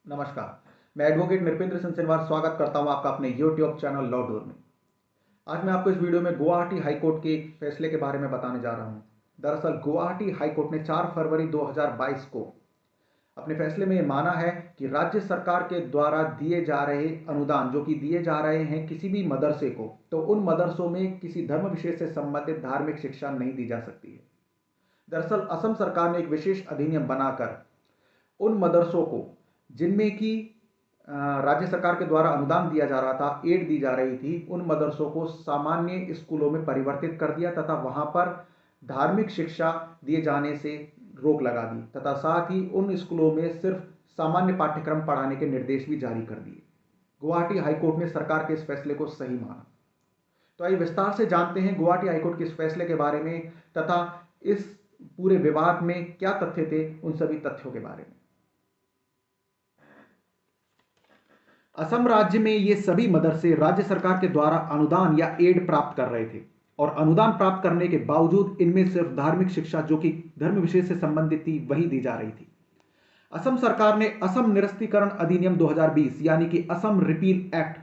नमस्कार। मैं advocate Nripendra Singh Sinwar स्वागत करता हूं आपका अपने यूट्यूब चैनल लॉ डोर में। आज मैं आपको इस वीडियो में गुवाहाटी हाईकोर्ट के एक फैसले के बारे में बताने जा रहा हूं। दरअसल गुवाहाटी हाईकोर्ट ने 4 फरवरी 2022 को अपने फैसले में ये माना है कि राज्य सरकार के द्वारा दिए जा रहे अनुदान जो कि दिए जा रहे हैं किसी भी मदरसे को, तो उन मदरसों में किसी धर्म विशेष से संबंधित धार्मिक शिक्षा नहीं दी जा सकती है। दरअसल असम सरकार ने एक विशेष अधिनियम बनाकर उन मदरसों को जिनमें कि राज्य सरकार के द्वारा अनुदान दिया जा रहा था, एड दी जा रही थी, उन मदरसों को सामान्य स्कूलों में परिवर्तित कर दिया तथा वहां पर धार्मिक शिक्षा दिए जाने से रोक लगा दी तथा साथ ही उन स्कूलों में सिर्फ सामान्य पाठ्यक्रम पढ़ाने के निर्देश भी जारी कर दिए। गुवाहाटी हाईकोर्ट ने सरकार के इस फैसले को सही माना। तो आइए विस्तार से जानते हैं गुवाहाटी हाईकोर्ट के इस फैसले के बारे में तथा इस पूरे विवाद में क्या तथ्य थे, उन सभी तथ्यों के बारे में। असम राज्य में ये सभी मदरसे राज्य सरकार के द्वारा अनुदान या एड प्राप्त कर रहे थे और अनुदान प्राप्त करने के बावजूद इनमें सिर्फ धार्मिक शिक्षा जो कि धर्म विशेष से संबंधित थी वही दी जा रही थी। असम सरकार ने असम निरस्तीकरण अधिनियम 2020 यानी कि असम रिपील एक्ट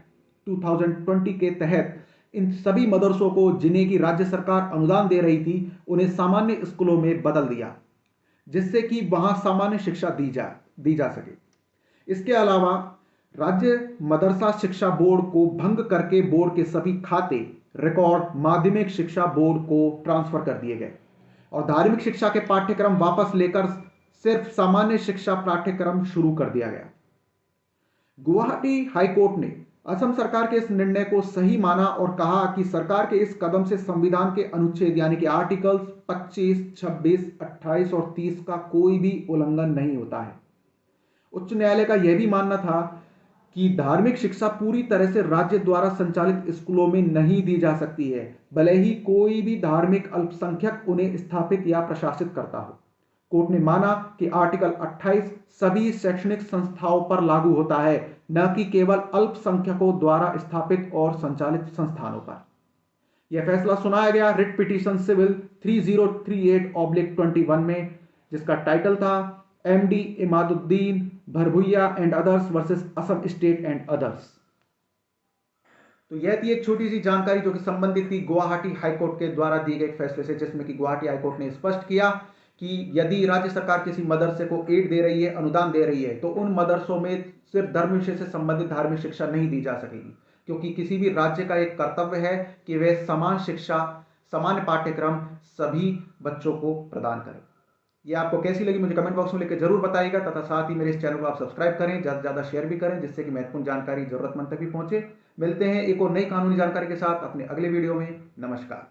2020 के तहत इन सभी मदरसों को जिन्हें की राज्य सरकार अनुदान दे रही थी उन्हें सामान्य स्कूलों में बदल दिया, जिससे कि वहां सामान्य शिक्षा दी जा सके। इसके अलावा राज्य मदरसा शिक्षा बोर्ड को भंग करके बोर्ड के सभी खाते रिकॉर्ड माध्यमिक शिक्षा बोर्ड को ट्रांसफर कर दिए गए और धार्मिक शिक्षा के पाठ्यक्रम वापस लेकर सिर्फ सामान्य शिक्षा पाठ्यक्रम शुरू कर दिया गया। गुवाहाटी हाईकोर्ट ने असम सरकार के इस निर्णय को सही माना और कहा कि सरकार के इस कदम से संविधान के अनुच्छेद यानी कि आर्टिकल्स 25, 26, 28 और 30 का कोई भी उल्लंघन नहीं होता है। उच्च न्यायालय का यह भी मानना था कि धार्मिक शिक्षा पूरी तरह से राज्य द्वारा संचालित स्कूलों में नहीं दी जा सकती है, भले ही कोई भी धार्मिक अल्पसंख्यक उन्हें स्थापित या प्रशासित करता हो। कोर्ट ने माना कि आर्टिकल 28 सभी शैक्षणिक संस्थाओं पर लागू होता है, न कि केवल अल्पसंख्यकों द्वारा स्थापित और संचालित संस्थानों पर। यह फैसला सुनाया गया रिट पिटीशन सिविल 3038/21 में, जिसका टाइटल था MD Imaduddin Barbhuiya and others versus Assam state and others. तो यह थी एक छोटी सी जानकारी जो कि संबंधित थी गुवाहाटी हाईकोर्ट के द्वारा दिए गए फैसले से, जिसमें कि गुवाहाटी हाईकोर्ट ने स्पष्ट किया कि यदि राज्य सरकार किसी मदरसे को एड दे रही है, अनुदान दे रही है, तो उन मदरसों में सिर्फ धर्म विषय से संबंधित धार्मिक शिक्षा नहीं दी जा सकेगी, क्योंकि किसी भी राज्य का एक कर्तव्य है कि वह समान शिक्षा, सामान्य पाठ्यक्रम सभी बच्चों को प्रदान करे। ये आपको कैसी लगी मुझे कमेंट बॉक्स में लिखकर जरूर बताइएगा तथा साथ ही मेरे इस चैनल को आप सब्सक्राइब करें, ज्यादा से ज्यादा शेयर भी करें, जिससे कि महत्वपूर्ण जानकारी जरूरतमंद तक भी पहुंचे। मिलते हैं एक और नई कानूनी जानकारी के साथ अपने अगले वीडियो में। नमस्कार।